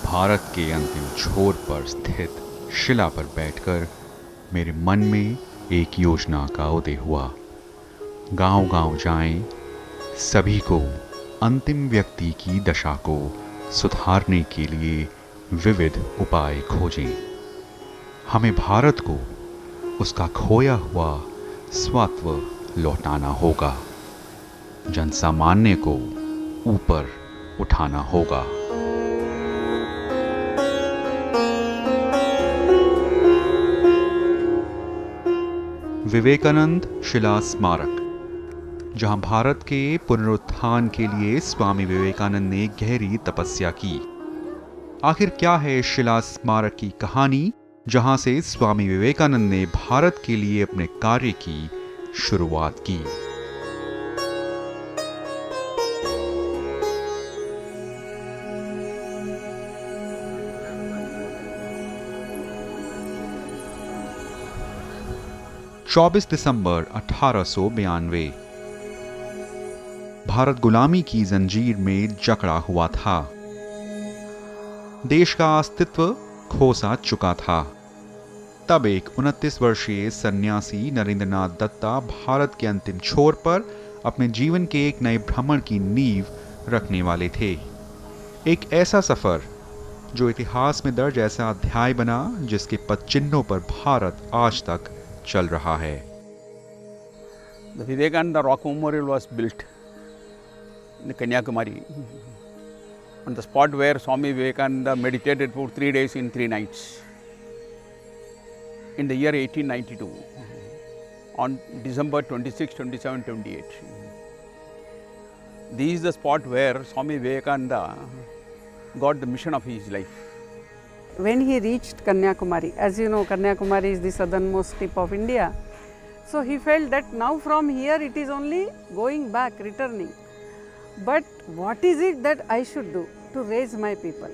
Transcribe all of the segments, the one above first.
भारत के अंतिम छोर पर स्थित शिला पर बैठकर मेरे मन में एक योजना का उदय हुआ। गांव-गांव जाएं, सभी को अंतिम व्यक्ति की दशा को सुधारने के लिए विविध उपाय खोजें। हमें भारत को उसका खोया हुआ स्वत्व लौटाना होगा। जनसामान्य को ऊपर उठाना होगा। विवेकानंद शिला स्मारक, जहां भारत के पुनरुत्थान के लिए स्वामी विवेकानंद ने गहरी तपस्या की। आखिर क्या है शिला स्मारक की कहानी, जहां से स्वामी विवेकानंद ने भारत के लिए अपने कार्य की शुरुआत की। चौबीस दिसंबर 1892। भारत गुलामी की जंजीर में जकड़ा हुआ था। देश का अस्तित्व खो सा चुका था। तब एक 29 वर्षीय सन्यासी नरेंद्रनाथ दत्ता भारत के अंतिम छोर पर अपने जीवन के एक नए भ्रमण की नींव रखने वाले थे। एक ऐसा सफर जो इतिहास में दर्ज ऐसा अध्याय बना जिसके पदचिन्हों पर भारत आज तक चल रहा है। The Vivekananda Rock Memorial was built in Kanyakumari, on the spot where Swami Vivekananda meditated for 3 days and 3 nights in the year 1892, on December 26, 27, 28. This is the spot where Swami Vivekananda got the mission of his life. When he reached Kanyakumari, as you know, Kanyakumari is the southernmost tip of India. So he felt that now from here it is only going back, returning. But what is it that I should do to raise my people?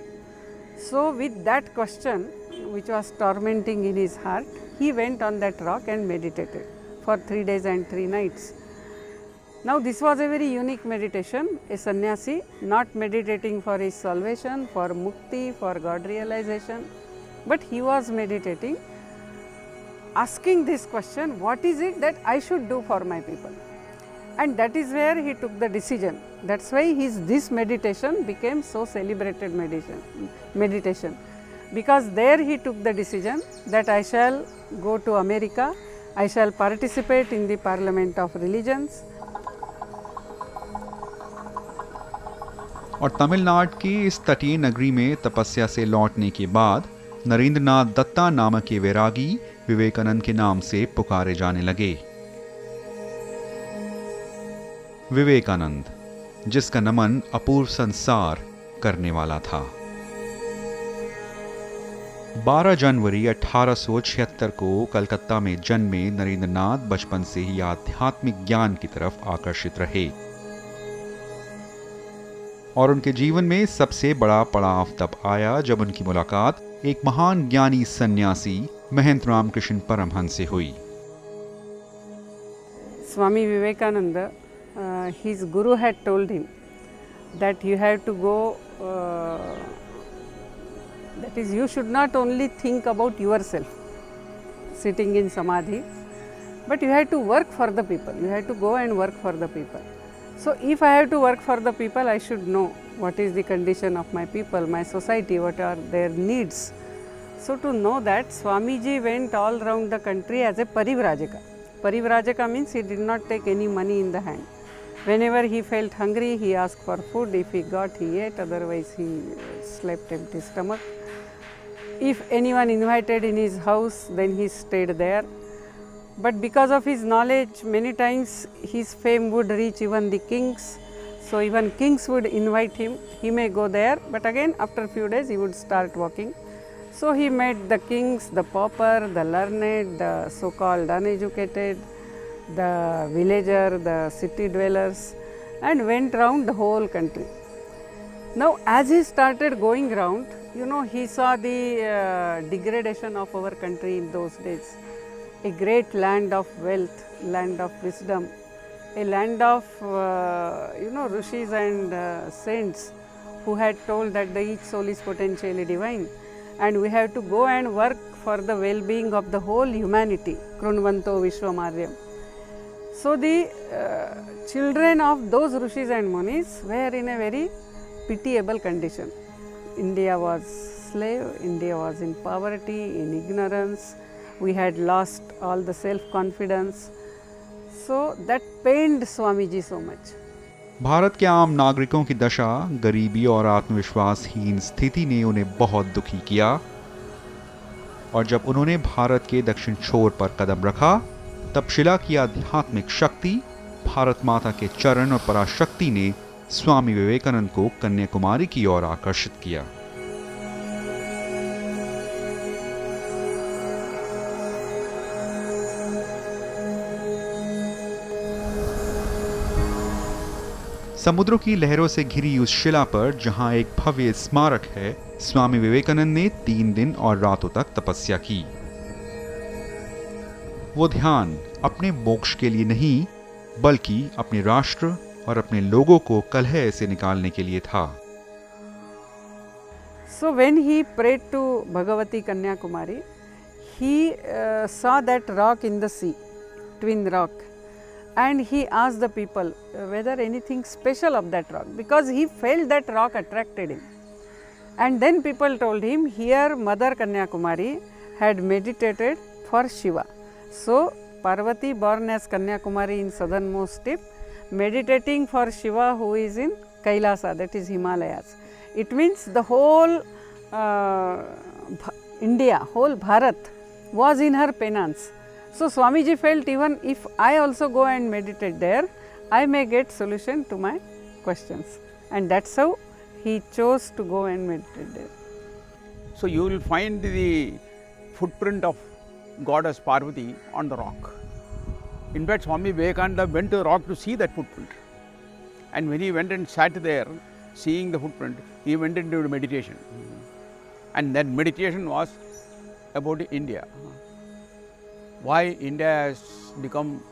So with that question, which was tormenting in his heart, he went on that rock and meditated for 3 days and 3 nights. Now this was a very unique meditation, a sannyasi not meditating for his salvation, for mukti, for God realization, but he was meditating, asking this question, what is it that I should do for my people? And that is where he took the decision. That's why this meditation became so celebrated meditation. Because there he took the decision that I shall go to America, I shall participate in the Parliament of Religions. और तमिलनाडु की इस तटीय नगरी में तपस्या से लौटने के बाद नरेंद्रनाथ दत्ता नामक ये वैरागी विवेकानंद के नाम से पुकारे जाने लगे। विवेकानंद, जिसका नमन अपूर्व संसार करने वाला था। 12 जनवरी 1876 को कलकत्ता में जन्मे नरेंद्रनाथ बचपन से ही आध्यात्मिक ज्ञान की तरफ आकर्षित रहे और उनके जीवन में सबसे बड़ा पड़ाव तब आया जब उनकी मुलाकात एक महान ज्ञानी सन्यासी महंत रामकृष्ण परमहंस से हुई। Swami Vivekananda, his guru had told him that you have to go, that is, you should not only think about yourself sitting in samadhi, but you have to work for the people, you have to go and work for the people. So if I have to work for the people, I should know what is the condition of my people, my society, what are their needs. So to know that, Swamiji went all around the country as a parivrajaka. Parivrajaka means he did not take any money in the hand. Whenever he felt hungry, he asked for food. If he got, he ate, otherwise he slept empty stomach. If anyone invited in his house, then he stayed there. But because of his knowledge, many times his fame would reach even the kings. So even kings would invite him. He may go there, but again after a few days he would start walking. So he met the kings, the pauper, the learned, the so-called uneducated, the villager, the city dwellers, and went round the whole country. Now as he started going round, he saw the degradation of our country in those days. A great land of wealth, land of wisdom, a land of rishis and saints who had told that the each soul is potentially divine and we have to go and work for the well-being of the whole humanity. Krunvanto Vishwamaryam. So the children of those rishis and munis were in a very pitiable condition. India was slave, India was in poverty, in ignorance, we had lost all the self-confidence. So that pained Swamiji so much. Bharat के आम नागरिकों की दशा, गरीबी और आत्मविश्वासहीन स्थिति ने उन्हें बहुत दुखी किया और जब उन्होंने भारत के दक्षिण छोर पर कदम रखा तब शिला की आध्यात्मिक शक्ति, भारत माता के चरण और पराशक्ति ने स्वामी विवेकानंद को कन्याकुमारी की ओर आकर्षित किया। समुद्रों की लहरों से घिरी उस शिला पर जहां एक भव्य स्मारक है, स्वामी विवेकानंद ने 3 दिन और रातों तक तपस्या की। वो ध्यान अपने मोक्ष के लिए नहीं, बल्कि अपने राष्ट्र और अपने लोगों को कलह से निकालने के लिए था। So when he prayed to Bhagavati Kanyakumari, he saw that rock in the sea, twin rock, and he asked the people whether anything special of that rock, because he felt that rock attracted him. And then people told him here Mother Kanyakumari had meditated for Shiva. So Parvati, born as Kanyakumari in southernmost tip, meditating for Shiva who is in Kailasa, that is Himalayas. It means the whole India, whole Bharat was in her penance. So Swamiji felt even if I also go and meditate there, I may get solution to my questions. And that's how he chose to go and meditate there. So you will find the footprint of goddess Parvati on the rock. In fact, Swami Vivekananda went to the rock to see that footprint. And when he went and sat there, seeing the footprint, he went into meditation. And that meditation was about India. Why India has become,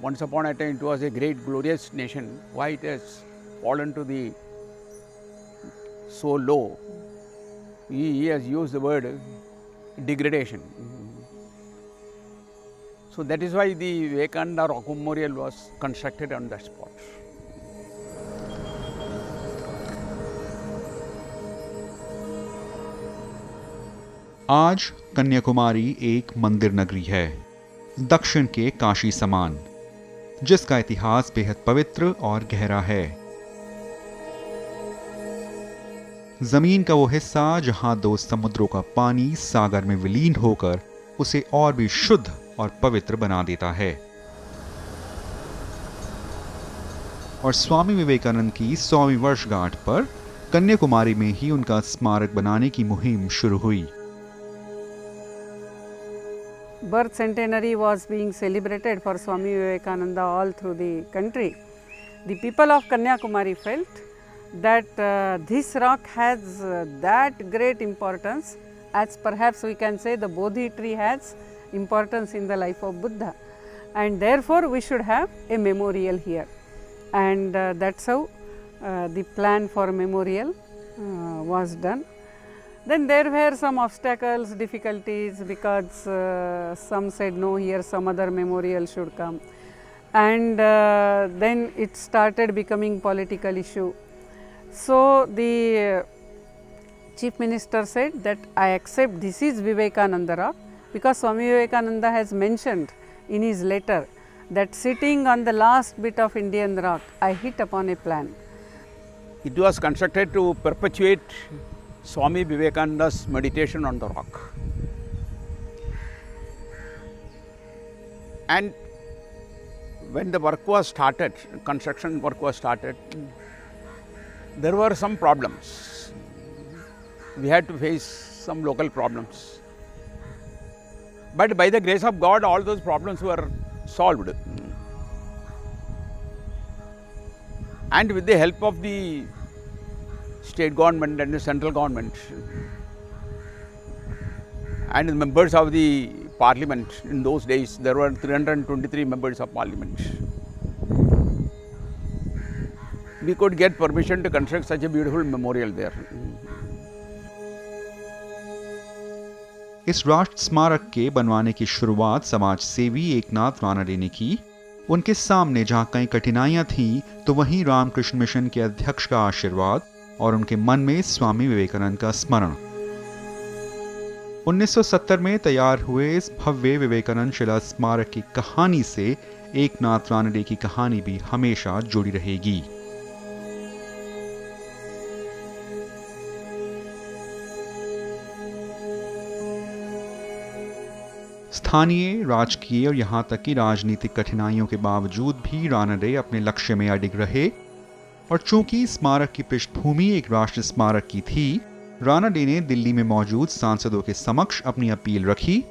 once upon a time it was a great glorious nation, why it has fallen to the so low. He has used the word degradation. So that is why the Vivekananda Rock Memorial was constructed on that spot. आज कन्याकुमारी एक मंदिर नगरी है, दक्षिण के काशी समान, जिसका इतिहास बेहद पवित्र और गहरा है। जमीन का वो हिस्सा जहां 2 समुद्रों का पानी सागर में विलीन होकर उसे और भी शुद्ध और पवित्र बना देता है। और स्वामी विवेकानंद की 100वीं वर्षगांठ पर कन्याकुमारी में ही उनका स्मारक बनाने की मुहिम शुरू हुई। Birth centenary was being celebrated for Swami Vivekananda all through the country. The people of Kanyakumari felt that this rock has that great importance as perhaps we can say the Bodhi tree has importance in the life of Buddha, and therefore we should have a memorial here, and that's how the plan for memorial was done. Then there were some obstacles, difficulties, because some said no, here some other memorial should come, and then it started becoming political issue. So the Chief Minister said that I accept this is Vivekananda Rock, because Swami Vivekananda has mentioned in his letter that sitting on the last bit of Indian rock, I hit upon a plan. It was constructed to perpetuate Swami Vivekananda's meditation on the rock. And when the work was started, construction work was started, there were some problems. We had to face some local problems. But by the grace of God, all those problems were solved. And with the help of the state government and the central government and the members of the parliament, in those days there were 323 members of parliament. we could get permission to construct such a beautiful memorial there. इस राष्ट्र स्मारक के बनवाने की शुरुआत समाज सेवी एकनाथ रानडे ने की। उनके सामने जहां कई कठिनाइयां थीं, तो वहीं रामकृष्ण मिशन के अध्यक्ष का आशीर्वाद और उनके मन में स्वामी विवेकानंद का स्मरण। 1970 में तैयार हुए इस भव्य विवेकानंद शिला स्मारक की कहानी से एकनाथ रानडे की कहानी भी हमेशा जुड़ी रहेगी। स्थानीय, राजकीय और यहां तक कि राजनीतिक कठिनाइयों के बावजूद भी रानडे अपने लक्ष्य में अडिग रहे और चूंकि स्मारक की पृष्ठभूमि एक राष्ट्र स्मारक की थी, रानडे ने दिल्ली में मौजूद सांसदों के समक्ष अपनी अपील रखी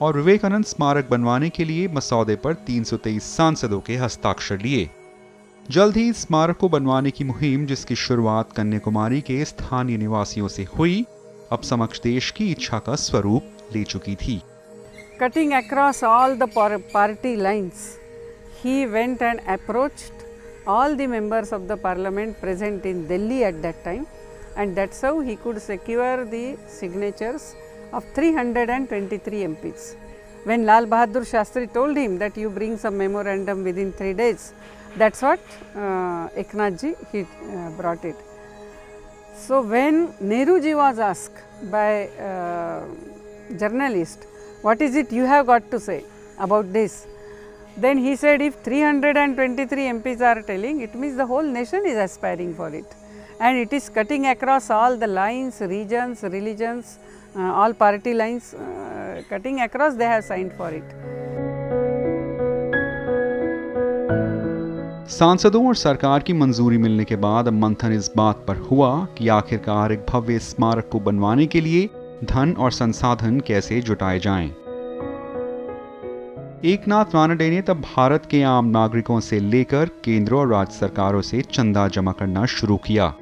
और विवेकानंद स्मारक बनवाने के लिए मसौदे पर 323 सांसदों के हस्ताक्षर लिए। जल्द ही स्मारक को बनवाने की मुहिम, जिसकी शुरुआत कन्याकुमारी के स्थानीय निवासियों से हुई, अब समक्ष देश की इच्छा का स्वरूप ले चुकी थी। Cutting across all the party lines, he went and approached all the members of the parliament present in Delhi at that time, and that's how he could secure the signatures of 323 MPs. When Lal Bahadur Shastri told him that you bring some memorandum within 3 days, that's what Eknath ji he brought it. So when Nehru ji was asked by journalist, what is it you have got to say about this? Then he said, if 323 MPs are telling, it means the whole nation is aspiring for it. And it is cutting across all the lines, regions, religions, all party lines, cutting across, they have signed for it. सांसदों और सरकार की मंजूरी मिलने के बाद अब मंथन इस बात पर हुआ कि आखिरकार एक भव्य स्मारक को बनवाने के लिए धन और संसाधन कैसे जुटाए जाएं। एकनाथ रानडे ने तब भारत के आम नागरिकों से लेकर केंद्र और राज्य सरकारों से चंदा जमा करना शुरू किया।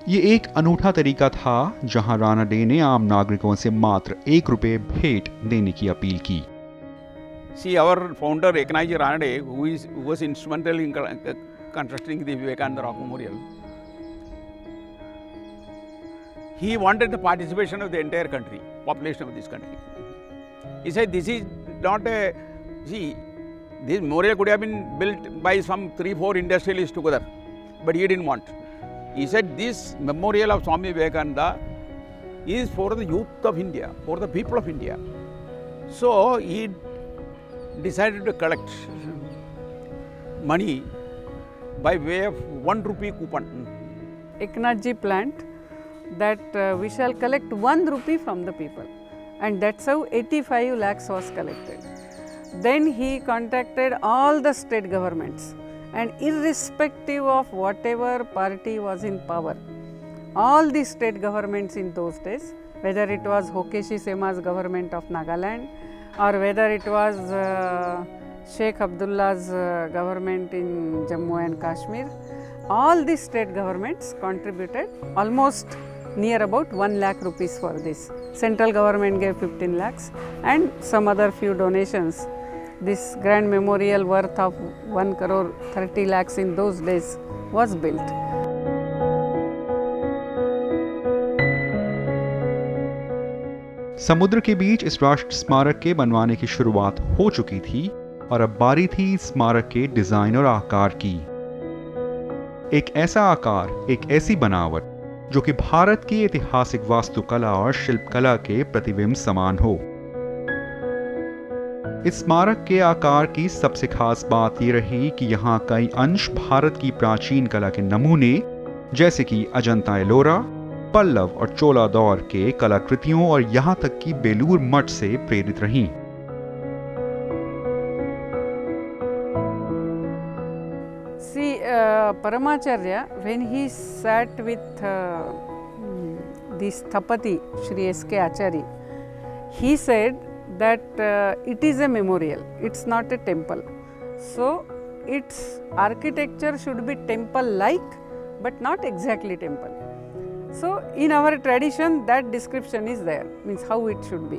ये एक अनूठा तरीका था जहां रानडे ने आम नागरिकों से मात्र 1 रुपये भेंट देने की अपील की। See, our founder Eknath ji Ranade, who was instrumental in constructing the Vivekananda Rock Memorial, he wanted the participation of the entire country, population of this country. He said, this is not a, see, this memorial could have been built by some 3-4 industrialists together, but he didn't want. He said, this memorial of Swami Vivekananda is for the youth of India, for the people of India. So he decided to collect money by way of 1 rupee coupon. Eknath ji planned that we shall collect 1 rupee from the people, and that's how 85 lakhs was collected. Then he contacted all the state governments, and irrespective of whatever party was in power, all the state governments in those days, whether it was Hokeshi Sema's government of Nagaland or whether it was Sheikh Abdullah's government in Jammu and Kashmir, all the state governments contributed almost near about 1 lakh rupees for this. Central government gave 15 lakhs and some other few donations. This grand memorial worth of 1 crore 30 lakhs in those days was built. समुद्र के बीच इस राष्ट्र स्मारक के बनवाने की शुरुआत हो चुकी थी और अब बारी थी स्मारक के डिजाइन और आकार की। एक ऐसा आकार, एक ऐसी बनावट जो कि भारत की ऐतिहासिक वास्तुकला और शिल्पकला के प्रतिबिंब समान हो। इस स्मारक के आकार की सबसे खास बात ये रही कि यहाँ कई अंश भारत की प्राचीन कला के नमूने जैसे कि अजंता एलोरा, पल्लव और चोला दौर के कलाकृतियों और यहाँ तक कि बेलूर मठ से प्रेरित रहीं। See, Paramacharya, when he sat with the Sthapati, Shri S.K. Achari, he said that it is a memorial, it's not a temple. So, its architecture should be temple-like, but not exactly temple. So, in our tradition, that description is there, means how it should be.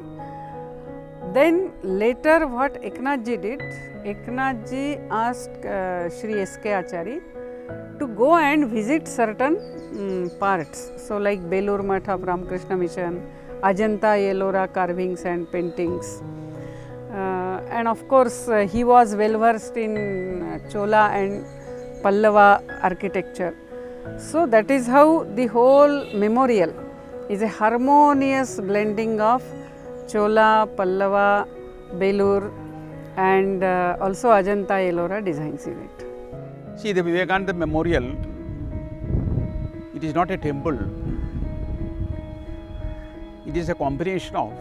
Then later what Eknath ji did, Eknath ji asked Shri S.K. Achari to go and visit certain parts. So, like Belur Math of Ramakrishna Mission, Ajanta Ellora carvings and paintings. And of course, he was well versed in Chola and Pallava architecture. So, that is how the whole memorial is a harmonious blending of Chola, Pallava, Belur and also Ajanta Ellora designs in it. See, the Vivekananda Memorial, it is not a temple. It is a combination of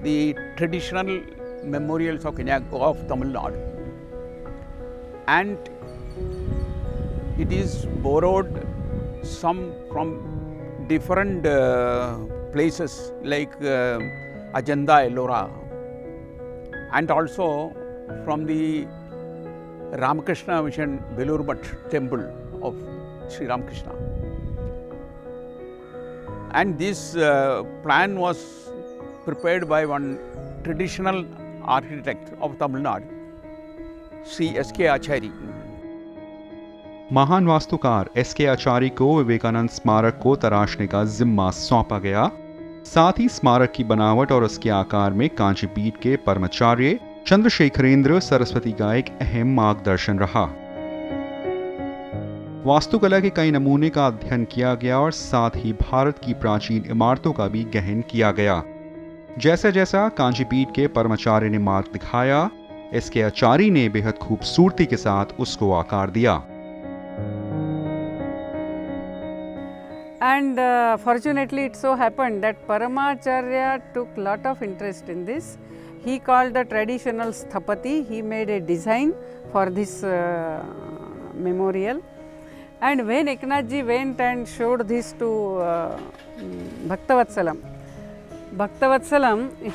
the traditional memorials of Tamil Nadu, and it is borrowed some from different places like Ajanta Ellora, and also from the Ramakrishna Mission Belur Math temple of Sri Ramakrishna. And this plan was prepared by one traditional architect of Tamil Nadu, Sri S.K. Achari. महान वास्तुकार SK. आचार्य को विवेकानंद स्मारक को तराशने का जिम्मा सौंपा गया। साथ ही स्मारक की बनावट और उसके आकार में कांचीपीठ के परमाचार्य चंद्रशेखरेंद्र सरस्वती का एक अहम मार्गदर्शन रहा। वास्तुकला के कई नमूने का अध्ययन किया गया और साथ ही भारत की प्राचीन इमारतों का भी गहन किया गया। जैसा जैसा कांचीपीठ के परमाचार्य ने मार्ग दिखाया, एस.के. आचार्य ने बेहद खूबसूरती के साथ उसको आकार दिया। And fortunately it so happened that Paramacharya took lot of interest in this. He called the traditional Sthapati, he made a design for this memorial. And when Eknathji went and showed this to Bhaktavatsalam,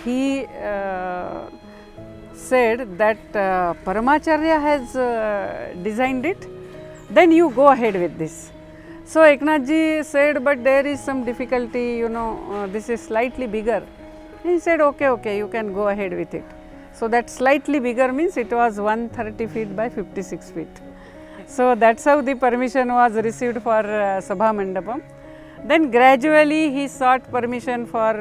he said that Paramacharya has designed it, then you go ahead with this. So Eknathji said, but there is some difficulty, this is slightly bigger. He said, okay, you can go ahead with it. So that slightly bigger means it was 130 feet by 56 feet. So that's how the permission was received for Sabha Mandapam. Then gradually he sought permission for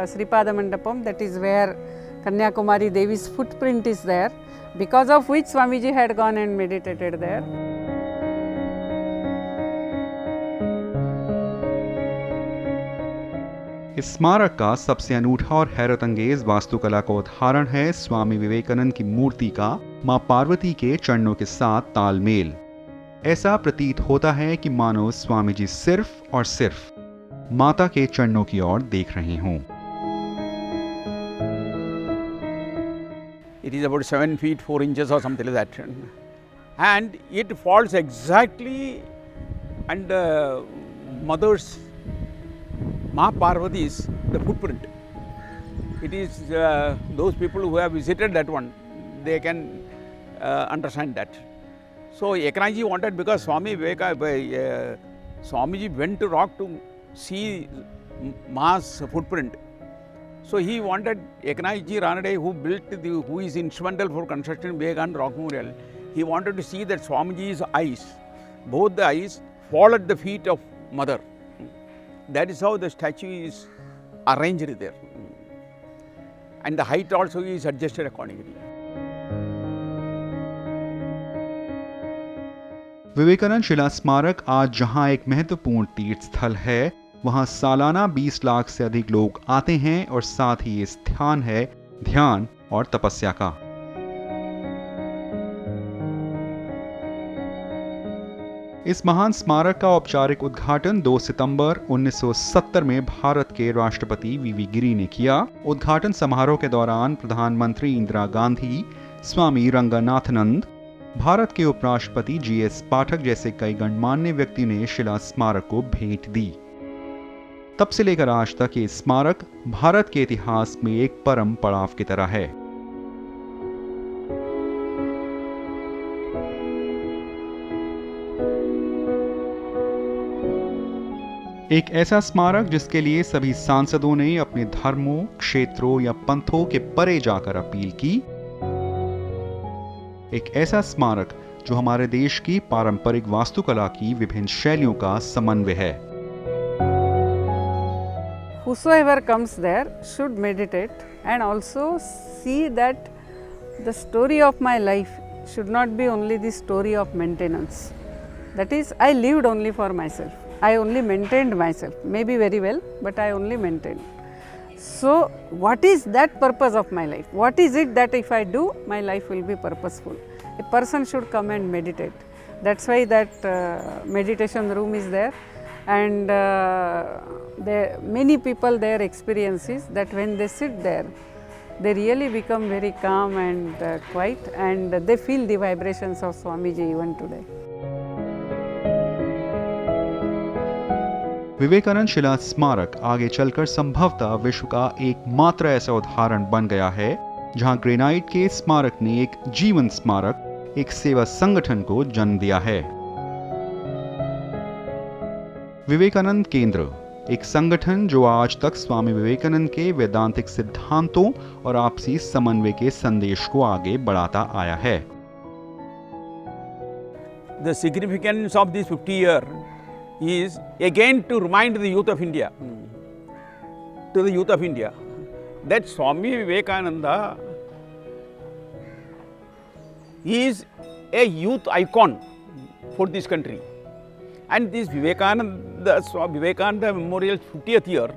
Sripada Mandapam, that is where Kanyakumari Devi's footprint is there, because of which Swamiji had gone and meditated there. इस स्मारक का सबसे अनूठा और हैरत अंगेज वास्तुकला का उदाहरण है स्वामी विवेकानंद की मूर्ति का मां पार्वती के चरणों के साथ तालमेल। ऐसा प्रतीत होता है कि मानो स्वामी जी सिर्फ और सिर्फ माता के चरणों की ओर देख रहे हों। It is about 7 feet 4 inches or something like that, and it falls exactly under mother's Ma Parvati's the footprint. It is those people who have visited that one, they can understand that. So Eknathji wanted, because Swamiji went to rock to see Ma's footprint. So he wanted Eknathji Ranade, who is instrumental for construction Vivekananda Rock Memorial. He wanted to see that Swamiji's eyes, both the eyes, fall at the feet of Mother. That is how the statue is arranged there, and the height also is adjusted accordingly. Vivekananda शिला स्मारक आज जहां एक महत्वपूर्ण तीर्थ स्थल है, वहां सालाना 20 लाख से अधिक लोग आते हैं और साथ ही ये स्थान है ध्यान और तपस्या का। इस महान स्मारक का औपचारिक उद्घाटन 2 सितंबर 1970 में भारत के राष्ट्रपति वी.वी. गिरी ने किया। उद्घाटन समारोह के दौरान प्रधानमंत्री इंदिरा गांधी, स्वामी रंगनाथनंद, भारत के उपराष्ट्रपति जी.एस. पाठक जैसे कई गणमान्य व्यक्ति ने शिला स्मारक को भेंट दी। तब से लेकर आज तक ये स्मारक भारत के इतिहास में एक परम पड़ाव की तरह है। एक ऐसा स्मारक जिसके लिए सभी सांसदों ने अपने धर्मों, क्षेत्रों या पंथों के परे जाकर अपील की। एक ऐसा स्मारक जो हमारे देश की पारंपरिक वास्तुकला की विभिन्न शैलियों का समन्वय है। Whosoever comes there should meditate and also see that the story of my life should not be only the story of maintenance. That is, I lived only for myself. I only maintained myself, maybe very well, but I only maintained. So, what is that purpose of my life? What is it that if I do, my life will be purposeful? A person should come and meditate. That's why that meditation room is there, and many people, their experience is that when they sit there, they really become very calm and quiet, and they feel the vibrations of Swamiji even today. Vivekananda शिला स्मारक आगे चलकर संभवतः विश्व का एकमात्र ऐसा उदाहरण बन गया है जहां ग्रेनाइट के स्मारक ने एक जीवन स्मारक, एक सेवा संगठन को जन्म दिया है। विवेकानंद केंद्र एक संगठन जो आज तक स्वामी विवेकानंद के वैदांतिक सिद्धांतों और आपसी समन्वय के संदेश को आगे बढ़ाता आया है। The significance of this 50 year is again to remind the youth of India, that Swami Vivekananda is a youth icon for this country. And this Vivekananda Memorial 50th year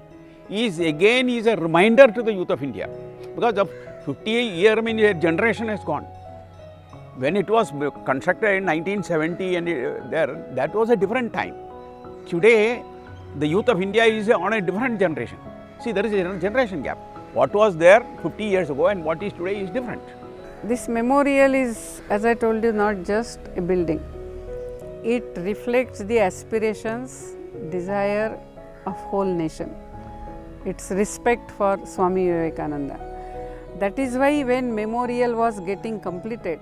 is a reminder to the youth of India, because the 50 year means a generation has gone. When it was constructed in 1970 and that was a different time. Today, the youth of India is on a different generation. See, there is a generation gap. What was there 50 years ago and what is today is different. This memorial is, as I told you, not just a building. It reflects the aspirations, desire of whole nation. It's respect for Swami Vivekananda. That is why when memorial was getting completed,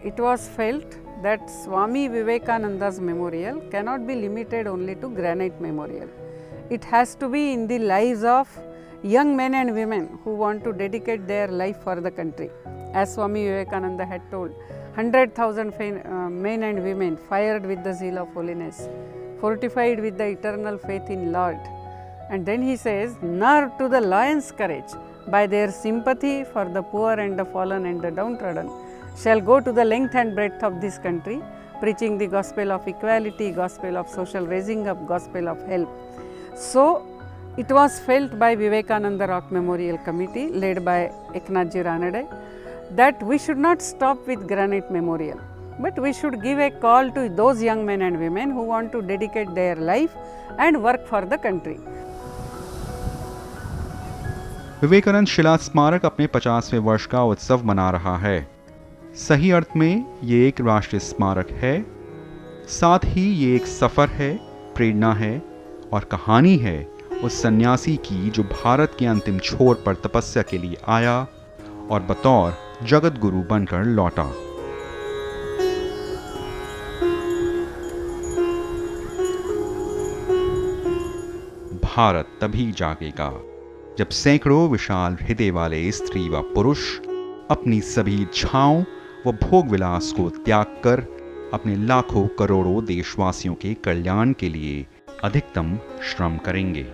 it was felt that Swami Vivekananda's memorial cannot be limited only to granite memorial. It has to be in the lives of young men and women who want to dedicate their life for the country. As Swami Vivekananda had told, 100,000 men and women fired with the zeal of holiness, fortified with the eternal faith in Lord. And then he says, nor to the lion's courage, by their sympathy for the poor and the fallen and the downtrodden, shall go to the length and breadth of this country, preaching the gospel of equality, gospel of social raising up, gospel of help. So, it was felt by Vivekananda Rock Memorial Committee, led by Eknathji Ranade, that we should not stop with granite memorial, but we should give a call to those young men and women who want to dedicate their life and work for the country. Vivekananda शिला स्मारक अपने 50वें वर्ष का उत्सव मना रहा है। सही अर्थ में ये एक राष्ट्रीय स्मारक है, साथ ही ये एक सफ़र है, प्रेरणा है और कहानी है उस सन्यासी की जो भारत के अंतिम छोर पर तपस्या के लिए आया और बतौर जगत गुरु बनकर लौटा। भारत तभी जागेगा जब सैकड़ों विशाल हृदय वाले स्त्री व पुरुष अपनी सभी इच्छाओं व भोग विलास को त्याग कर अपने लाखों करोड़ों देशवासियों के कल्याण के लिए अधिकतम श्रम करेंगे।